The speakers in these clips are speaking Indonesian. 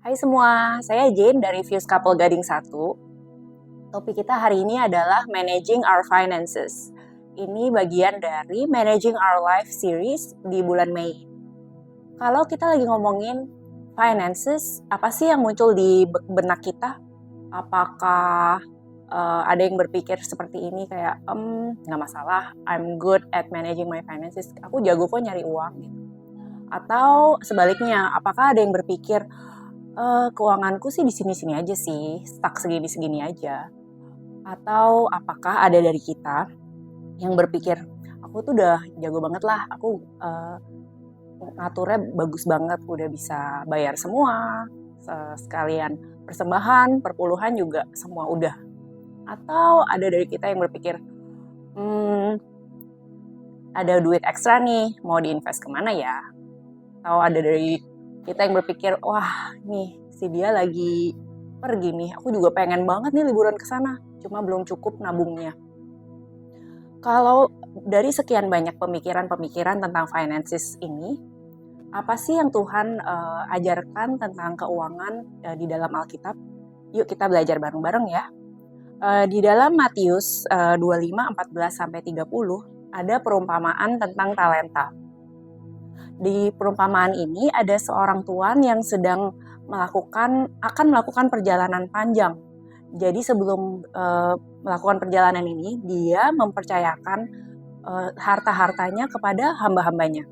Hai semua, saya Jane dari Fuse Couple Gading 1. Topik kita hari ini adalah Managing Our Finances. Ini bagian dari Managing Our Life series di bulan Mei. Kalau kita lagi ngomongin finances, apa sih yang muncul di benak kita? Apakah ada yang berpikir seperti ini kayak, nggak masalah, I'm good at managing my finances, aku jago kok nyari uang gitu. Atau sebaliknya, apakah ada yang berpikir, keuanganku sih di sini-sini aja sih, stuck segini-segini aja. Atau apakah ada dari kita yang berpikir, aku tuh udah jago banget lah, aku ngaturnya bagus banget, udah bisa bayar semua, sekalian persembahan, perpuluhan juga semua udah. Atau ada dari kita yang berpikir, ada duit ekstra nih, mau diinvest kemana ya? Atau ada dari kita yang berpikir, wah nih si dia lagi pergi nih, aku juga pengen banget nih liburan ke sana, cuma belum cukup nabungnya. Kalau dari sekian banyak pemikiran-pemikiran tentang finances ini, apa sih yang Tuhan ajarkan tentang keuangan di dalam Alkitab? Yuk kita belajar bareng-bareng ya. Di dalam Matius 25:14-30 ada perumpamaan tentang talenta. Di perumpamaan ini ada seorang tuan yang sedang akan melakukan perjalanan panjang. Jadi sebelum melakukan perjalanan ini, dia mempercayakan harta-hartanya kepada hamba-hambanya.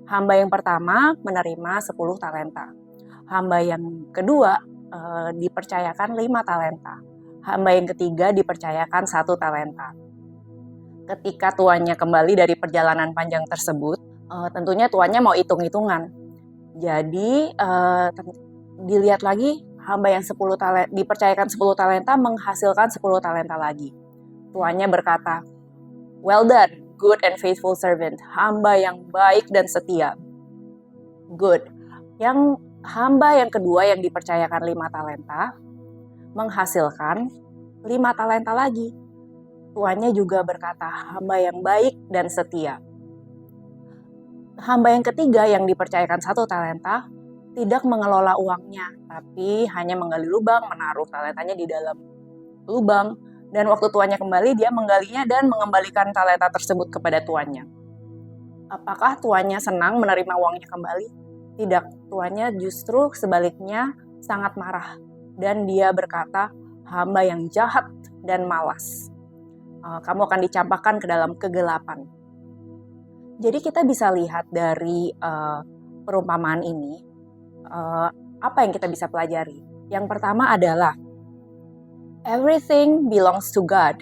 Hamba yang pertama menerima 10 talenta. Hamba yang kedua dipercayakan 5 talenta. Hamba yang ketiga dipercayakan 1 talenta. Ketika tuannya kembali dari perjalanan panjang tersebut, tentunya tuannya mau hitung-hitungan. Jadi dilihat lagi, hamba yang dipercayakan 10 talenta menghasilkan 10 talenta lagi. Tuannya berkata, "Well done, good and faithful servant, hamba yang baik dan setia." Good. Yang hamba yang kedua yang dipercayakan 5 talenta menghasilkan 5 talenta lagi. Tuannya juga berkata, hamba yang baik dan setia. Hamba yang ketiga yang dipercayakan 1 talenta tidak mengelola uangnya, tapi hanya menggali lubang, menaruh talentanya di dalam lubang, dan waktu tuannya kembali, dia menggalinya dan mengembalikan talenta tersebut kepada tuannya. Apakah tuannya senang menerima uangnya kembali? Tidak, tuannya justru sebaliknya sangat marah, dan dia berkata, hamba yang jahat dan malas. Kamu akan dicampakkan ke dalam kegelapan. Jadi kita bisa lihat dari perumpamaan ini, apa yang kita bisa pelajari? Yang pertama adalah everything belongs to God.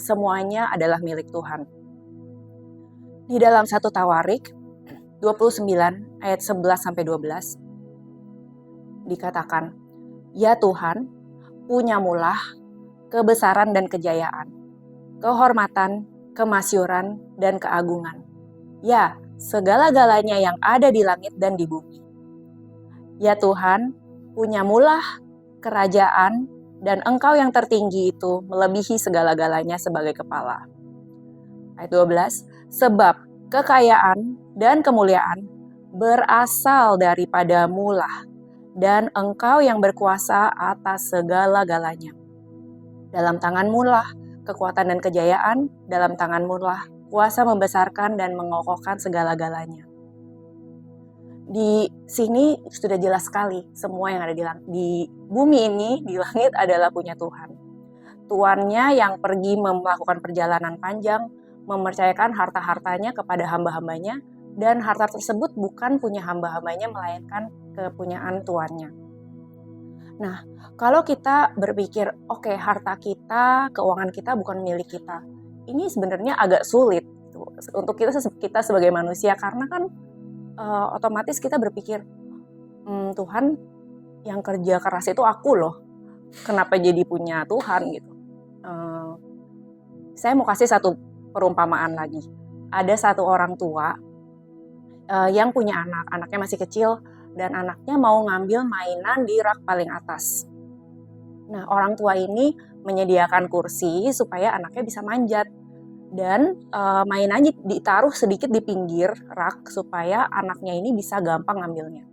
Semuanya adalah milik Tuhan. Di dalam 1 Tawarik 29 ayat 11-12 dikatakan, "Ya Tuhan, punyamulah kebesaran dan kejayaan, kehormatan, kemasyuran, dan keagungan. Ya, segala-galanya yang ada di langit dan di bumi. Ya Tuhan, punyamulah kerajaan, dan Engkau yang tertinggi itu melebihi segala-galanya sebagai kepala." Ayat 12, "Sebab kekayaan dan kemuliaan berasal daripadamu lah, dan Engkau yang berkuasa atas segala-galanya. Dalam tanganmu lah kekuatan dan kejayaan, dalam tanganmu lah kuasa membesarkan dan mengokohkan segala-galanya." Di sini sudah jelas sekali, semua yang ada di bumi ini, di langit adalah punya Tuhan. Tuannya yang pergi melakukan perjalanan panjang, mempercayakan harta-hartanya kepada hamba-hambanya, dan harta tersebut bukan punya hamba-hambanya, melainkan kepunyaan tuannya. Nah, kalau kita berpikir, oke, harta kita, keuangan kita bukan milik kita, ini sebenarnya agak sulit untuk kita sebagai manusia, karena kan otomatis kita berpikir, Tuhan yang kerja keras itu aku loh, kenapa jadi punya Tuhan gitu. Saya mau kasih satu perumpamaan lagi. Ada satu orang tua yang punya anaknya masih kecil, dan anaknya mau ngambil mainan di rak paling atas. Nah, orang tua ini menyediakan kursi supaya anaknya bisa manjat, dan mainannya ditaruh sedikit di pinggir rak supaya anaknya ini bisa gampang ngambilnya.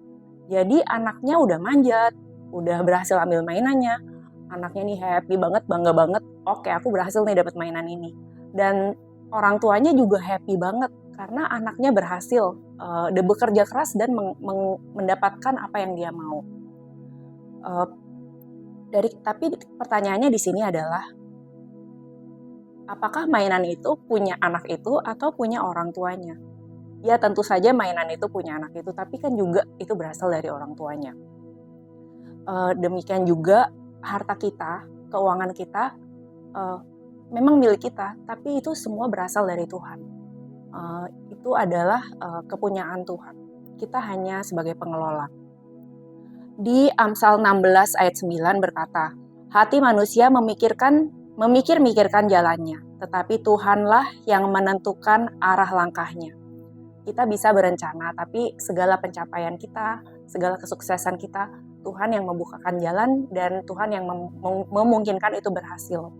Jadi anaknya udah manjat, udah berhasil ambil mainannya. Anaknya nih happy banget, bangga banget. Oke, aku berhasil nih dapat mainan ini. Dan orang tuanya juga happy banget karena anaknya berhasil bekerja keras dan mendapatkan apa yang dia mau. Tapi pertanyaannya di sini adalah, apakah mainan itu punya anak itu atau punya orang tuanya? Ya tentu saja mainan itu punya anak itu, tapi kan juga itu berasal dari orang tuanya. Demikian juga harta kita, keuangan kita, memang milik kita, tapi itu semua berasal dari Tuhan. Itu adalah kepunyaan Tuhan. Kita hanya sebagai pengelola. Di Amsal 16 ayat 9 berkata, hati manusia memikir-mikirkan jalannya, tetapi Tuhanlah yang menentukan arah langkahnya. Kita bisa berencana, tapi segala pencapaian kita, segala kesuksesan kita, Tuhan yang membukakan jalan dan Tuhan yang memungkinkan itu berhasil.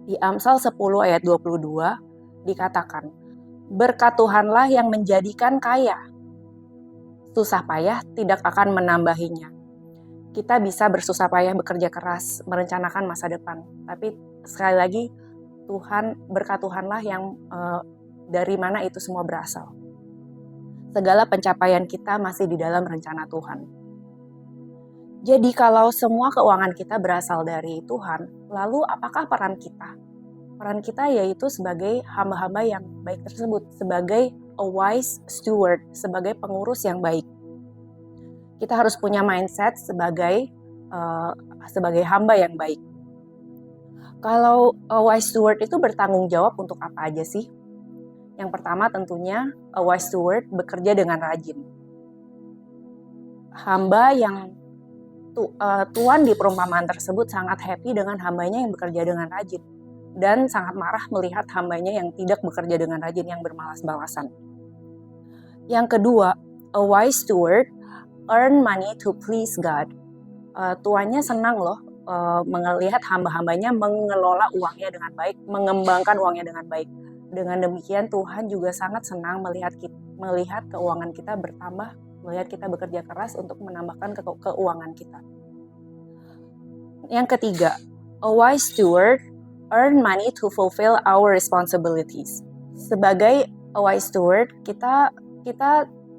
Di Amsal 10 ayat 22 dikatakan, berkat Tuhanlah yang menjadikan kaya, susah payah tidak akan menambahinya. Kita bisa bersusah payah bekerja keras, merencanakan masa depan, tapi sekali lagi berkat Tuhanlah yang dari mana itu semua berasal. Segala pencapaian kita masih di dalam rencana Tuhan. Jadi kalau semua keuangan kita berasal dari Tuhan, lalu apakah peran kita? Peran kita yaitu sebagai hamba-hamba yang baik tersebut, sebagai a wise steward, sebagai pengurus yang baik. Kita harus punya mindset sebagai hamba yang baik. Kalau a wise steward itu bertanggung jawab untuk apa aja sih? Yang pertama tentunya a wise steward bekerja dengan rajin. Hamba yang tuan di perumpamaan tersebut sangat happy dengan hambanya yang bekerja dengan rajin. Dan sangat marah melihat hambanya yang tidak bekerja dengan rajin, yang bermalas-malasan. Yang kedua, a wise steward earn money to please God. Tuannya senang loh melihat hamba-hambanya mengelola uangnya dengan baik, mengembangkan uangnya dengan baik. Dengan demikian Tuhan juga sangat senang melihat keuangan kita bertambah, melihat kita bekerja keras untuk menambahkan keuangan kita. Yang ketiga, a wise steward earn money to fulfill our responsibilities. Sebagai a wise steward, kita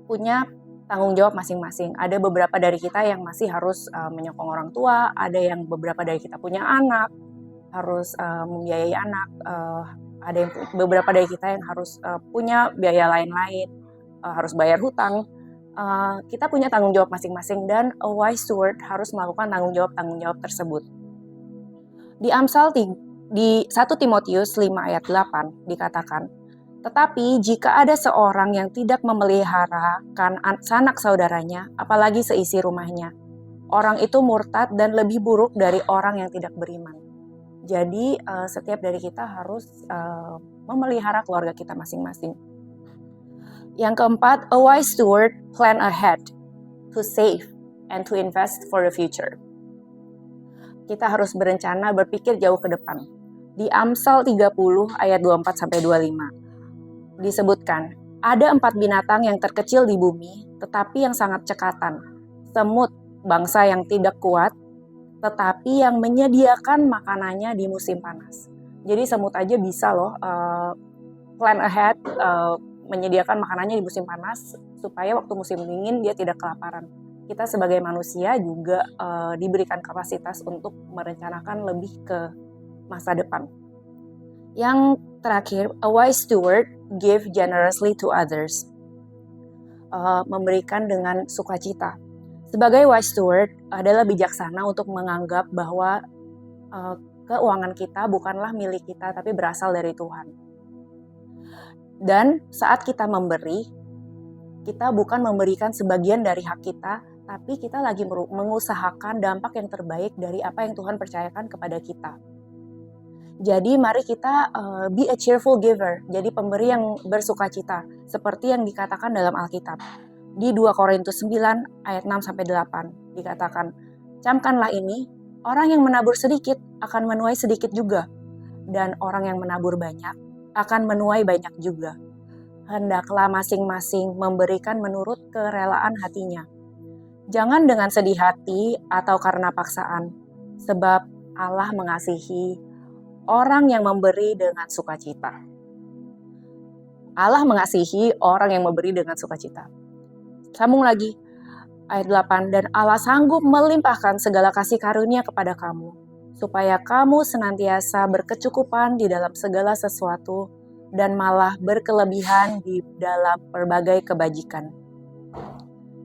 punya tanggung jawab masing-masing. Ada beberapa dari kita yang masih harus menyokong orang tua, ada yang beberapa dari kita punya anak, harus membiayai anak, ada yang beberapa dari kita yang harus punya biaya lain-lain, harus bayar hutang. Kita punya tanggung jawab masing-masing dan a wise steward harus melakukan tanggung jawab tersebut. Di Amsal di 1 Timotius 5 ayat 8 dikatakan, tetapi jika ada seorang yang tidak memeliharakan sanak saudaranya, apalagi seisi rumahnya, orang itu murtad dan lebih buruk dari orang yang tidak beriman. Jadi setiap dari kita harus memelihara keluarga kita masing-masing. Yang keempat, a wise steward plan ahead to save and to invest for the future. Kita harus berencana, berpikir jauh ke depan. Di Amsal 30 ayat 24-25 disebutkan, ada 4 binatang yang terkecil di bumi, tetapi yang sangat cekatan. Semut, bangsa yang tidak kuat, tetapi yang menyediakan makanannya di musim panas. Jadi semut aja bisa loh plan ahead, menyediakan makanannya di musim panas, supaya waktu musim dingin dia tidak kelaparan. Kita sebagai manusia juga diberikan kapasitas untuk merencanakan lebih ke masa depan. Yang terakhir, a wise steward give generously to others. Memberikan dengan sukacita. Sebagai wise steward adalah bijaksana untuk menganggap bahwa keuangan kita bukanlah milik kita, tapi berasal dari Tuhan. Dan saat kita memberi, kita bukan memberikan sebagian dari hak kita, tapi kita lagi mengusahakan dampak yang terbaik dari apa yang Tuhan percayakan kepada kita. Jadi mari kita be a cheerful giver, jadi pemberi yang bersukacita, seperti yang dikatakan dalam Alkitab. Di 2 Korintus 9 ayat 6-8 dikatakan, camkanlah ini, orang yang menabur sedikit akan menuai sedikit juga, dan orang yang menabur banyak akan menuai banyak juga. Hendaklah masing-masing memberikan menurut kerelaan hatinya. Jangan dengan sedih hati atau karena paksaan, sebab Allah mengasihi orang yang memberi dengan sukacita. Allah mengasihi orang yang memberi dengan sukacita. Sambung lagi, ayat 8, dan Allah sanggup melimpahkan segala kasih karunia kepada kamu, supaya kamu senantiasa berkecukupan di dalam segala sesuatu, dan malah berkelebihan di dalam berbagai kebajikan.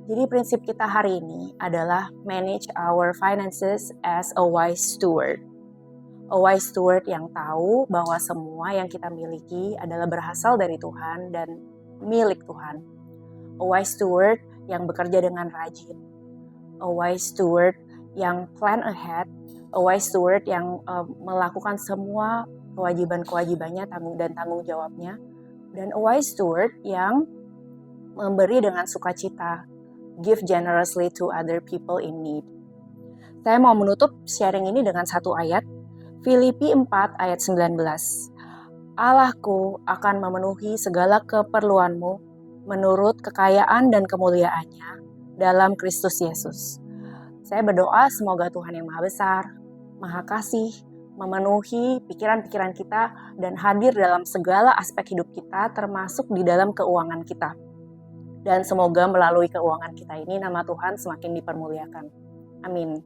Jadi prinsip kita hari ini adalah manage our finances as a wise steward. A wise steward yang tahu bahwa semua yang kita miliki adalah berasal dari Tuhan dan milik Tuhan. A wise steward yang bekerja dengan rajin. A wise steward yang plan ahead. A wise steward yang melakukan semua kewajiban-kewajibannya dan tanggung jawabnya. Dan a wise steward yang memberi dengan sukacita. Give generously to other people in need. Saya mau menutup sharing ini dengan satu ayat, Filipi 4 ayat 19. Allahku akan memenuhi segala keperluanmu menurut kekayaan dan kemuliaannya dalam Kristus Yesus. Saya berdoa semoga Tuhan yang Maha Besar, Maha Kasih, memenuhi pikiran-pikiran kita dan hadir dalam segala aspek hidup kita, termasuk di dalam keuangan kita. Dan semoga melalui keuangan kita ini nama Tuhan semakin dipermuliakan. Amin.